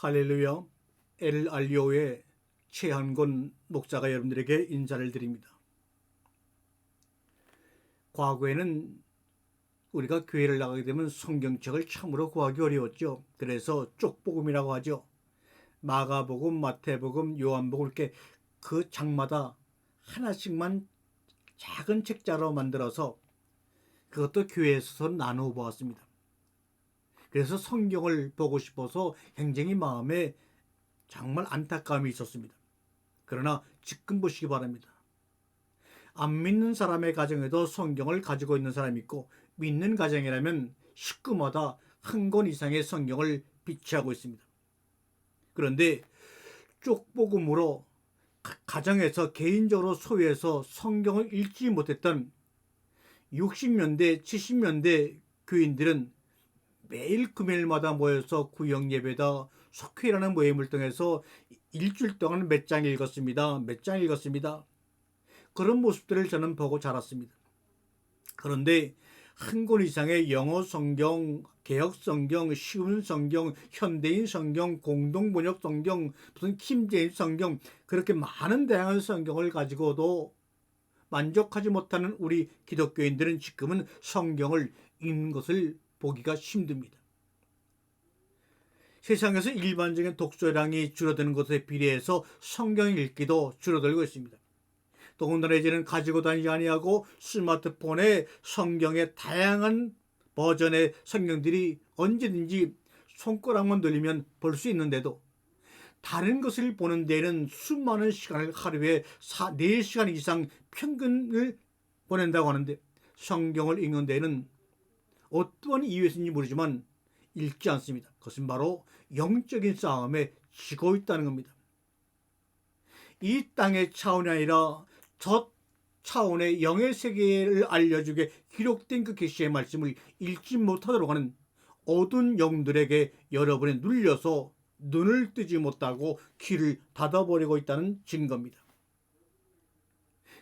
할렐루야, 엘알리오의 최한권 목사가 여러분들에게 인사를 드립니다. 과거에는 우리가 교회를 나가게 되면 성경책을 참으로 구하기 어려웠죠. 그래서 쪽복음이라고 하죠. 마가복음, 마태복음, 요한복음 이렇게 그 장마다 하나씩만 작은 책자로 만들어서 그것도 교회에서 나누어 보았습니다. 그래서 성경을 보고 싶어서 굉장히 마음에 정말 안타까움이 있었습니다. 그러나 지금 보시기 바랍니다. 안 믿는 사람의 가정에도 성경을 가지고 있는 사람이 있고, 믿는 가정이라면 식구마다 한 권 이상의 성경을 비치하고 있습니다. 그런데 쪽복음으로 가정에서 개인적으로 소유해서 성경을 읽지 못했던 60년대, 70년대 교인들은 매일 금요일마다 모여서 구역 예배다, 속회라는 모임을 통해서 일주일 동안 몇 장 읽었습니다. 몇 장 읽었습니다. 그런 모습들을 저는 보고 자랐습니다. 그런데 한 권 이상의 영어 성경, 개혁 성경, 쉬운 성경, 현대인 성경, 공동번역 성경, 무슨 킴제임스 성경, 그렇게 많은 다양한 성경을 가지고도 만족하지 못하는 우리 기독교인들은 지금은 성경을 읽는 것을 보기가 힘듭니다. 세상에서 일반적인 독서량이 줄어드는 것에 비례해서 성경 읽기도 줄어들고 있습니다. 더군다나 이제는 가지고 다니지 아니하고 스마트폰에 성경의 다양한 버전의 성경들이 언제든지 손가락만 돌리면 볼 수 있는데도 다른 것을 보는 데에는 수많은 시간을 하루에 4시간 이상 평균을 보낸다고 하는데, 성경을 읽는 데에는 어떠한 이유에서인지 모르지만 읽지 않습니다. 그것은 바로 영적인 싸움에 지고 있다는 겁니다. 이 땅의 차원이 아니라 저 차원의 영의 세계를 알려주게 기록된 그 계시의 말씀을 읽지 못하도록 하는 어두운 영들에게 여러분이 눌려서 눈을 뜨지 못하고 귀를 닫아버리고 있다는 증거입니다.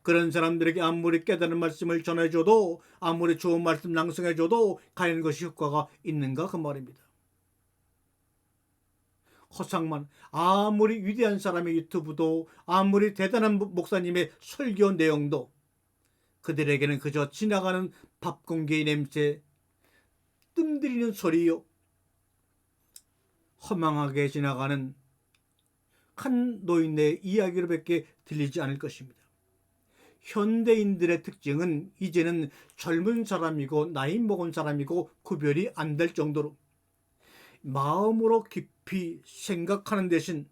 그런 사람들에게 아무리 깨달은 말씀을 전해줘도, 아무리 좋은 말씀 낭송해줘도 과연 것이 효과가 있는가 그 말입니다. 허상만, 아무리 위대한 사람의 유튜브도, 아무리 대단한 목사님의 설교 내용도 그들에게는 그저 지나가는 밥 공기의 냄새, 뜸들이는 소리요, 허망하게 지나가는 한 노인의 이야기로밖에 들리지 않을 것입니다. 현대인들의 특징은 이제는 젊은 사람이고 나이 먹은 사람이고 구별이 안 될 정도로 마음으로 깊이 생각하는 대신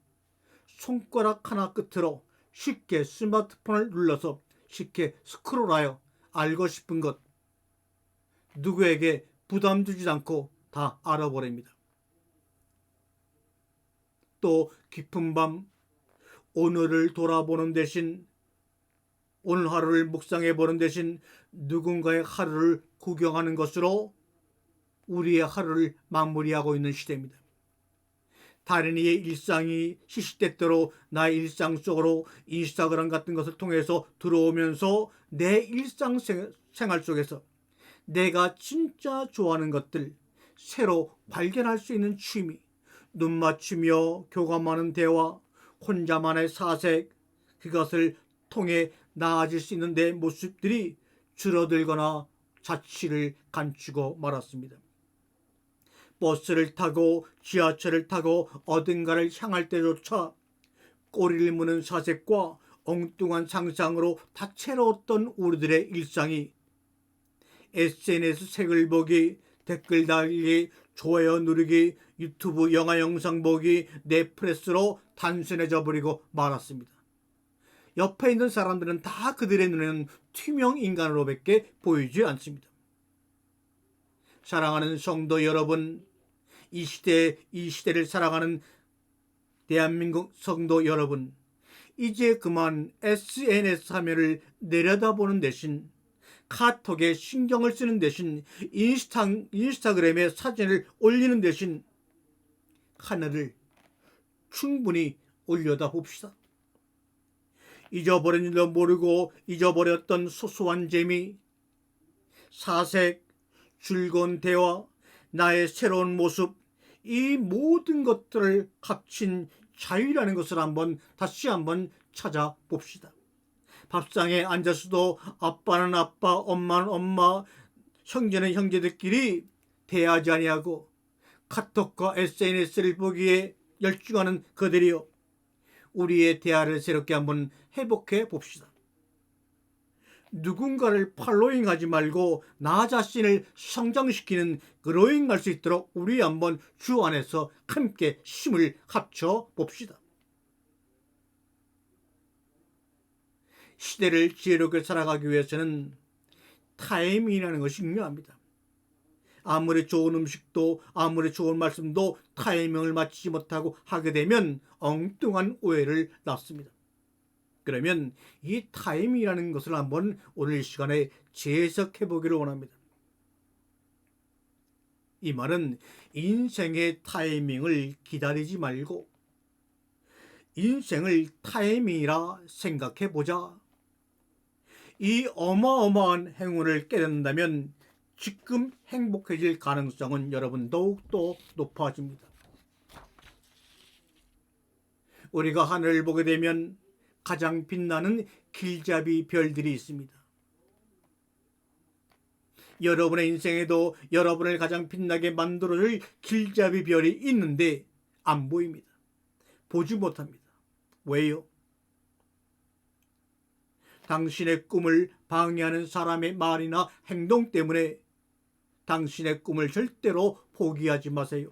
손가락 하나 끝으로 쉽게 스마트폰을 눌러서 쉽게 스크롤하여 알고 싶은 것, 누구에게 부담 주지 않고 다 알아버립니다. 또 깊은 밤 오늘을 돌아보는 대신, 오늘 하루를 묵상해 보는 대신 누군가의 하루를 구경하는 것으로 우리의 하루를 마무리하고 있는 시대입니다. 다른 이의 일상이 시시때때로 나의 일상 속으로 인스타그램 같은 것을 통해서 들어오면서 내 일상생활 속에서 내가 진짜 좋아하는 것들 새로 발견할 수 있는 취미, 눈 맞추며 교감하는 대화, 혼자만의 사색, 그것을 통해 나아질 수 있는 내 모습들이 줄어들거나 자취를 감추고 말았습니다. 버스를 타고 지하철을 타고 어딘가를 향할 때조차 꼬리를 무는 사색과 엉뚱한 상상으로 다채로웠던 우리들의 일상이 SNS 색을 보기, 댓글 달기, 좋아요 누르기, 유튜브 영화 영상 보기, 넷플릭스로 단순해져 버리고 말았습니다. 옆에 있는 사람들은 다 그들의 눈에는 투명 인간으로밖에 보이지 않습니다. 사랑하는 성도 여러분, 이 시대를 살아가는 대한민국 성도 여러분, 이제 그만 SNS 화면을 내려다보는 대신, 카톡에 신경을 쓰는 대신, 인스타그램에 사진을 올리는 대신 하늘을 충분히 올려다 봅시다. 잊어버린 일도 모르고 잊어버렸던 소소한 재미, 사색, 즐거운 대화, 나의 새로운 모습, 이 모든 것들을 합친 자유라는 것을 다시 한번 찾아봅시다. 밥상에 앉아서도 아빠는 아빠, 엄마는 엄마, 형제는 형제들끼리 대하지 아니하고 카톡과 SNS를 보기에 열중하는 그들이요, 우리의 대화를 새롭게 한번 회복해 봅시다. 누군가를 팔로잉하지 말고 나 자신을 성장시키는 그로잉할 수 있도록 우리 한번 주 안에서 함께 힘을 합쳐 봅시다. 시대를 지혜롭게 살아가기 위해서는 타이밍이라는 것이 중요합니다. 아무리 좋은 음식도 아무리 좋은 말씀도 타이밍을 맞추지 못하고 하게 되면 엉뚱한 오해를 낳습니다. 그러면 이 타이밍이라는 것을 한번 오늘 시간에 재해석해 보기를 원합니다. 이 말은 인생의 타이밍을 기다리지 말고 인생을 타이밍이라 생각해 보자. 이 어마어마한 행운을 깨닫는다면 지금 행복해질 가능성은 여러분 더욱더 높아집니다. 우리가 하늘을 보게 되면 가장 빛나는 길잡이 별들이 있습니다. 여러분의 인생에도 여러분을 가장 빛나게 만들어줄 길잡이 별이 있는데 안 보입니다. 보지 못합니다. 왜요? 당신의 꿈을 방해하는 사람의 말이나 행동 때문에 당신의 꿈을 절대로 포기하지 마세요.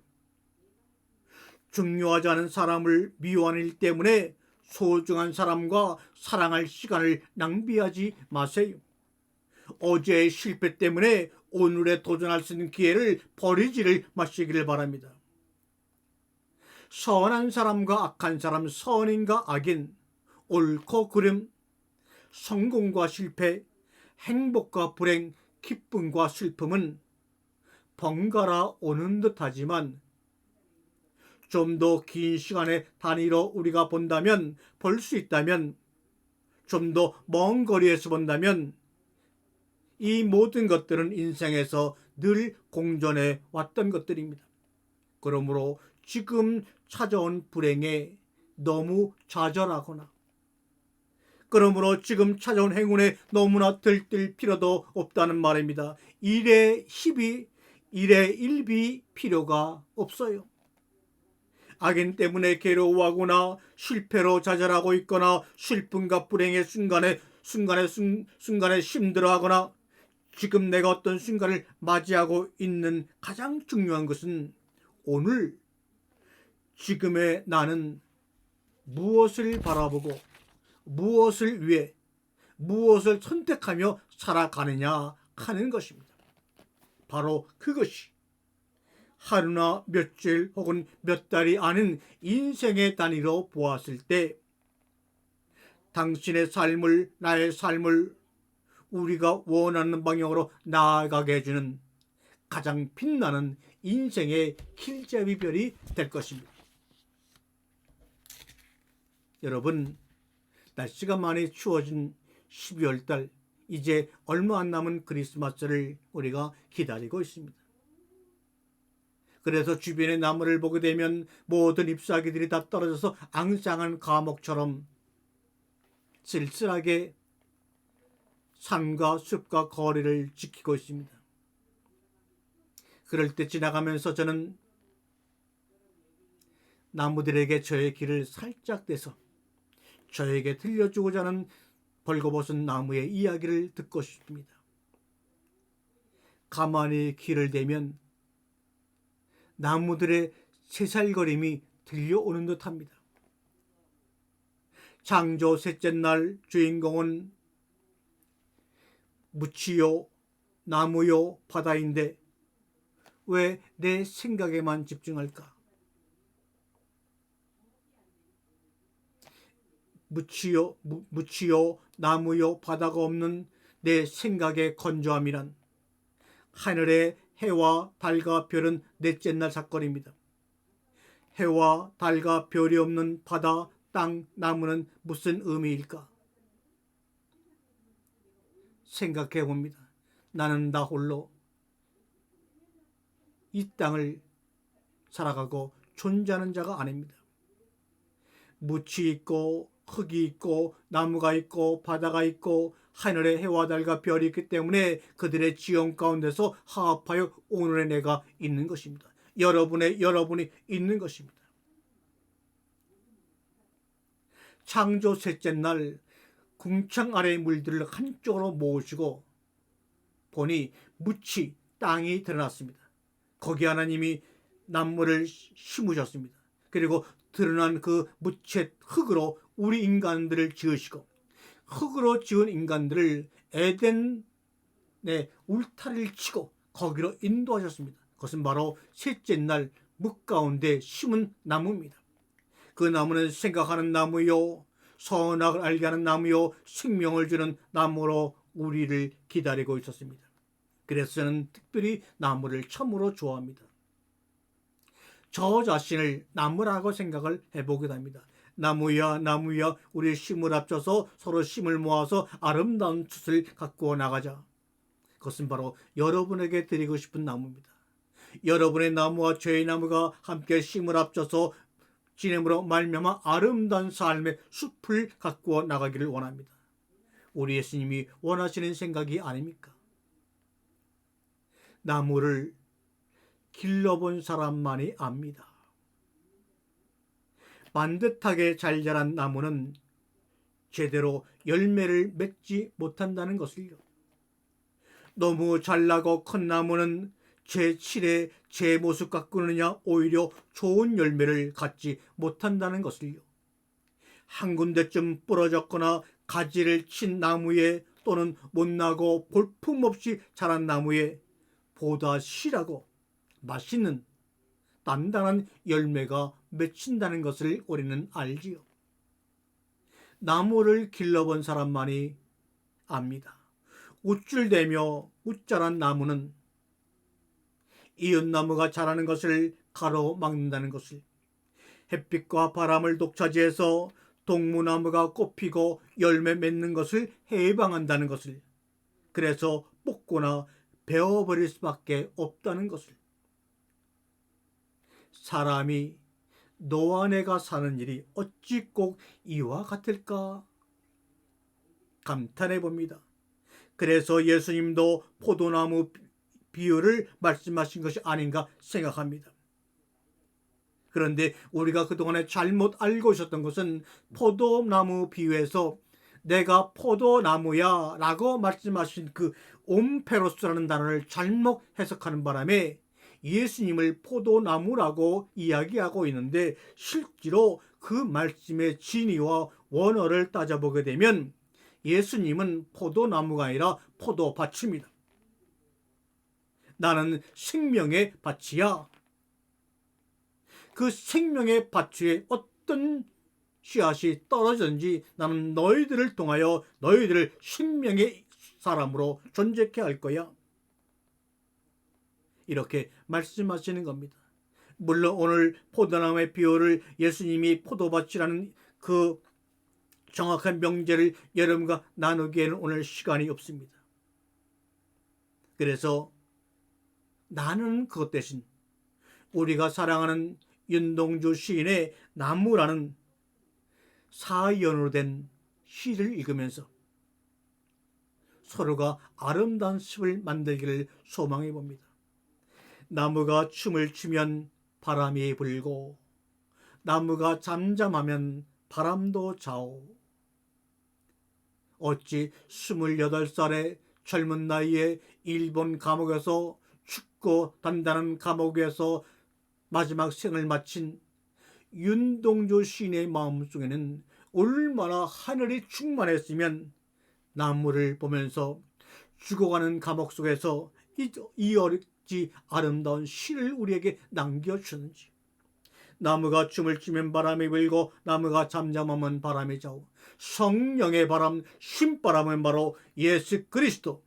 중요하지 않은 사람을 미워하는 일 때문에 소중한 사람과 사랑할 시간을 낭비하지 마세요. 어제의 실패 때문에 오늘에 도전할 수 있는 기회를 버리지를 마시기를 바랍니다. 선한 사람과 악한 사람, 선인과 악인, 옳고 그름, 성공과 실패, 행복과 불행, 기쁨과 슬픔은 번갈아 오는 듯하지만 좀 더 긴 시간의 단위로 우리가 본다면, 볼 수 있다면, 좀 더 먼 거리에서 본다면 이 모든 것들은 인생에서 늘 공존해 왔던 것들입니다. 그러므로 지금 찾아온 불행에 너무 좌절하거나, 그러므로 지금 찾아온 행운에 너무나 들뜰 필요도 없다는 말입니다. 일의 희비, 일의 일비 필요가 없어요. 악인 때문에 괴로워하거나 실패로 좌절하고 있거나 슬픔과 불행의 순간에 힘들어하거나 지금 내가 어떤 순간을 맞이하고 있는 가장 중요한 것은 오늘 지금의 나는 무엇을 바라보고 무엇을 위해 무엇을 선택하며 살아가느냐 하는 것입니다. 바로 그것이 하루나 며칠 혹은 몇 달이 아닌 인생의 단위로 보았을 때 당신의 삶을, 나의 삶을 우리가 원하는 방향으로 나아가게 해주는 가장 빛나는 인생의 길잡이별이 될 것입니다. 여러분, 날씨가 많이 추워진 12월달, 이제 얼마 안 남은 크리스마스를 우리가 기다리고 있습니다. 그래서 주변의 나무를 보게 되면 모든 잎사귀들이 다 떨어져서 앙상한 감옥처럼 쓸쓸하게 산과 숲과 거리를 지키고 있습니다. 그럴 때 지나가면서 저는 나무들에게 저의 길을 살짝 대서 저에게 들려주고자 하는 벌거벗은 나무의 이야기를 듣고 싶습니다. 가만히 길을 대면 나무들의 새살거림이 들려오는 듯합니다. 창조 셋째 날 주인공은 무치요, 나무요, 바다인데 왜 내 생각에만 집중할까? 무치요, 나무요, 바다가 없는 내 생각의 건조함이란 하늘의 해와 달과 별은 넷째 날 사건입니다. 해와 달과 별이 없는 바다, 땅, 나무는 무슨 의미일까? 생각해 봅니다. 나는 나 홀로 이 땅을 살아가고 존재하는 자가 아닙니다. 묻이 있고 흙이 있고 나무가 있고 바다가 있고 하늘에 해와 달과 별이 있기 때문에 그들의 지형 가운데서 화합하여 오늘의 내가 있는 것입니다. 여러분이 있는 것입니다. 창조 셋째 날 궁창 아래의 물들을 한쪽으로 모으시고 보니 묻이 땅이 드러났습니다. 거기 하나님이 나무를 심으셨습니다. 그리고 드러난 그 묻의 흙으로 우리 인간들을 지으시고 흙으로 지은 인간들을 에덴의 울타리를 치고 거기로 인도하셨습니다. 그것은 바로 셋째 날 묵 가운데 심은 나무입니다. 그 나무는 생각하는 나무요, 선악을 알게 하는 나무요, 생명을 주는 나무로 우리를 기다리고 있었습니다. 그래서 저는 특별히 나무를 참으로 좋아합니다. 저 자신을 나무라고 생각을 해보기도 합니다. 나무야 나무야 우리 심을 합쳐서 서로 심을 모아서 아름다운 숫을 가꾸어 나가자. 그것은 바로 여러분에게 드리고 싶은 나무입니다. 여러분의 나무와 저의 나무가 함께 심을 합쳐서 지냄으로 말미암아 아름다운 삶의 숲을 가꾸어 나가기를 원합니다. 우리 예수님이 원하시는 생각이 아닙니까? 나무를 길러본 사람만이 압니다. 반듯하게 잘 자란 나무는 제대로 열매를 맺지 못한다는 것을요. 너무 잘나고 큰 나무는 제7의 제 모습 가꾸느냐 오히려 좋은 열매를 갖지 못한다는 것을요. 한 군데쯤 부러졌거나 가지를 친 나무에 또는 못나고 볼품없이 자란 나무에 보다 실하고 맛있는 단단한 열매가 맺힌다는 것을 우리는 알지요. 나무를 길러본 사람만이 압니다. 우쭐대며 웃자란 나무는 이웃나무가 자라는 것을 가로막는다는 것을, 햇빛과 바람을 독차지해서 동무나무가 꽃피고 열매 맺는 것을 해방한다는 것을, 그래서 뽑거나 베어버릴 수밖에 없다는 것을, 사람이 너와 내가 사는 일이 어찌 꼭 이와 같을까 감탄해 봅니다. 그래서 예수님도 포도나무 비유를 말씀하신 것이 아닌가 생각합니다. 그런데 우리가 그동안에 잘못 알고 있었던 것은 포도나무 비유에서 내가 포도나무야 라고 말씀하신 그 옴페로스라는 단어를 잘못 해석하는 바람에 예수님을 포도나무라고 이야기하고 있는데, 실제로 그 말씀의 진위와 원어를 따져보게 되면 예수님은 포도나무가 아니라 포도밭입니다. 나는 생명의 밭이야. 그 생명의 밭 위에 어떤 씨앗이 떨어졌는지 나는 너희들을 통하여 너희들을 생명의 사람으로 존재케 할 거야. 이렇게 말씀하시는 겁니다. 물론 오늘 포도나무의 비유를 예수님이 포도밭이라는 그 정확한 명제를 여러분과 나누기에는 오늘 시간이 없습니다. 그래서 나는 그것 대신 우리가 사랑하는 윤동주 시인의 나무라는 사연으로 된 시를 읽으면서 서로가 아름다운 숲을 만들기를 소망해 봅니다. 나무가 춤을 추면 바람이 불고 나무가 잠잠하면 바람도 자오. 어찌 28살의 젊은 나이에 일본 감옥에서 춥고 단단한 감옥에서 마지막 생을 마친 윤동주 시인의 마음속에는 얼마나 하늘이 충만했으면 나무를 보면서 죽어가는 감옥 속에서 이 어렵지 아름다운 시를 우리에게 남겨주는지. 나무가 춤을 추면 바람이 불고 나무가 잠잠하면 바람이 자고, 성령의 바람, 신바람은 바로 예수 그리스도,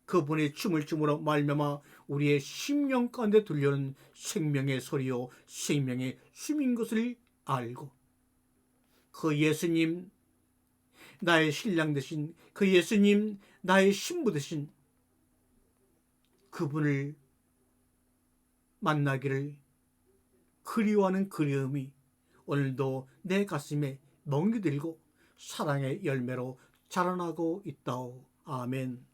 그분이 춤을 춤으로 말미암아 우리의 심령 가운데 들려오는 생명의 소리요 생명의 숨인 것을 알고, 그 예수님 나의 신랑 되신 그 예수님 나의 신부 되신 그분을 만나기를 그리워하는 그리움이 오늘도 내 가슴에 멍이 들고 사랑의 열매로 자라나고 있다오. 아멘.